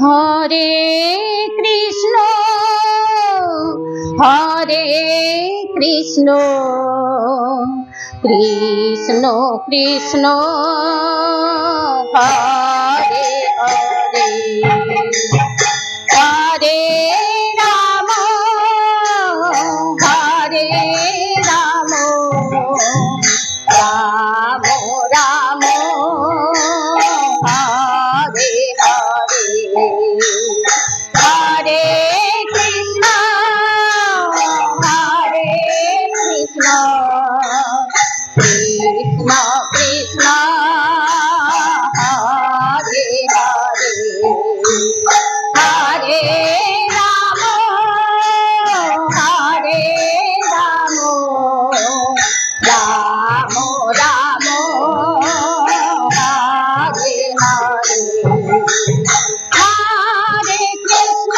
Hare Krishna Krishna Krishna Hare Hare Hare Ram Hare Ram Ram Ram Hare Hare Hare Krishna Krishna Krishna Hare Hare Hare Ram Ram Ram Hare Hare Hare Krishna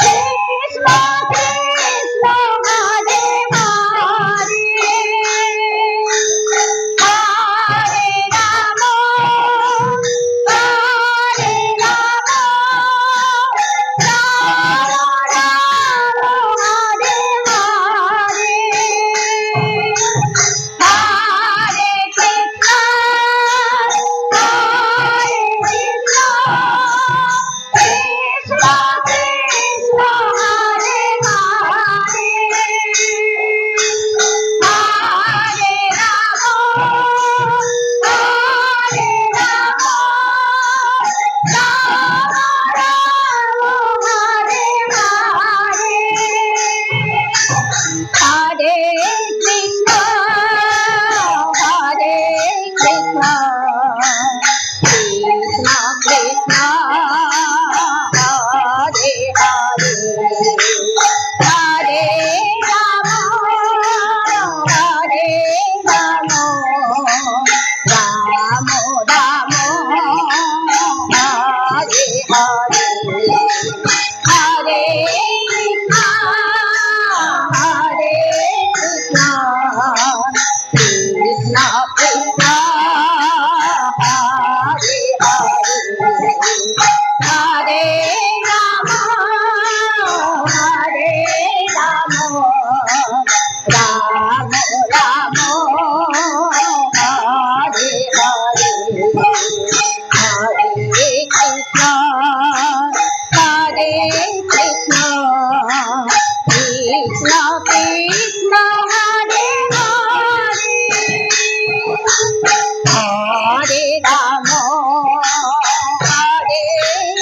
Krishna Krishna Hare Hare Hare Ram Ram Ram Hare Hare Hare Krishna Krishna Krishna Hare Hare Hare Ram Ram Ram Hare Hare Hare Krishna Krishna Krishna Hare Hare Hare Ram Ram Ram Ram Hare Hare Hare Krishna Krishna Krishna Hare Hare Hare Ram Ram Ram Hare Hare Hare Krishna Krishna Krishna Hare Hare Hare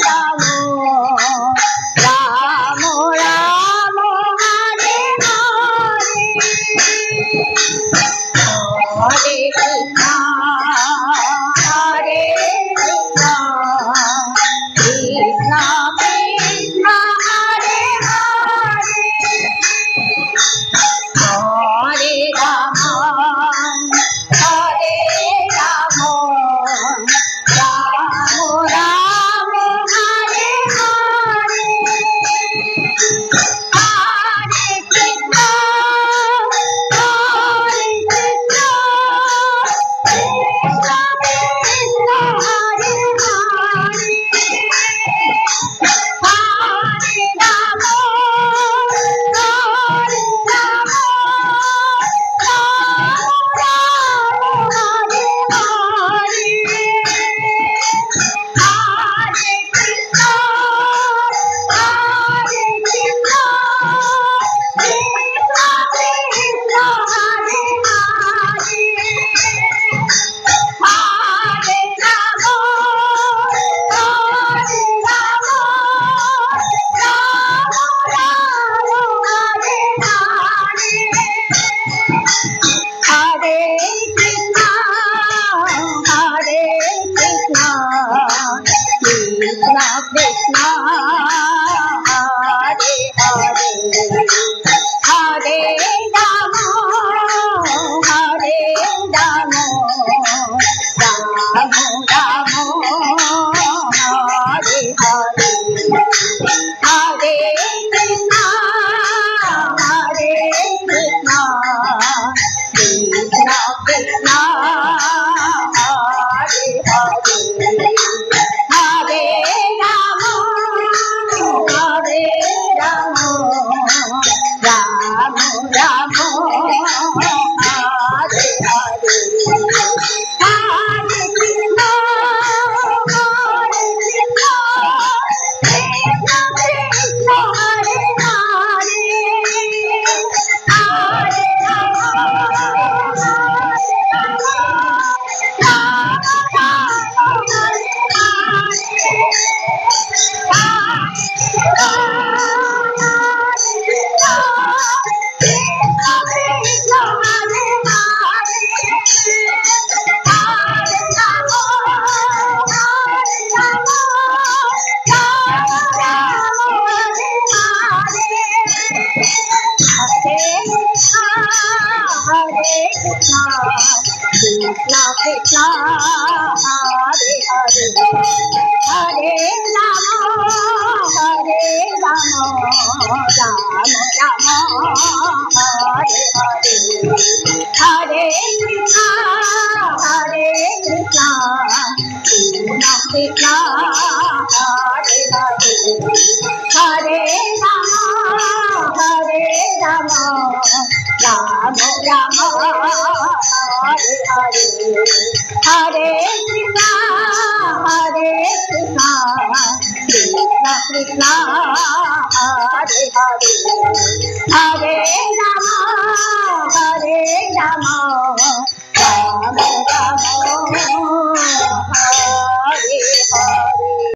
Ram Ram Ram Hare Hare Hare Krishna Krishna Krishna Hare Hare Krishna Krishna Krishna Hare Hare Hare Rama Hare Rama Rama Rama Hare Hare Hare Krishna Krishna Krishna Hare Hare Hare Rama Rama Rama Hare Hare Hare Krishna Krishna Krishna Hare Hare Hare Rama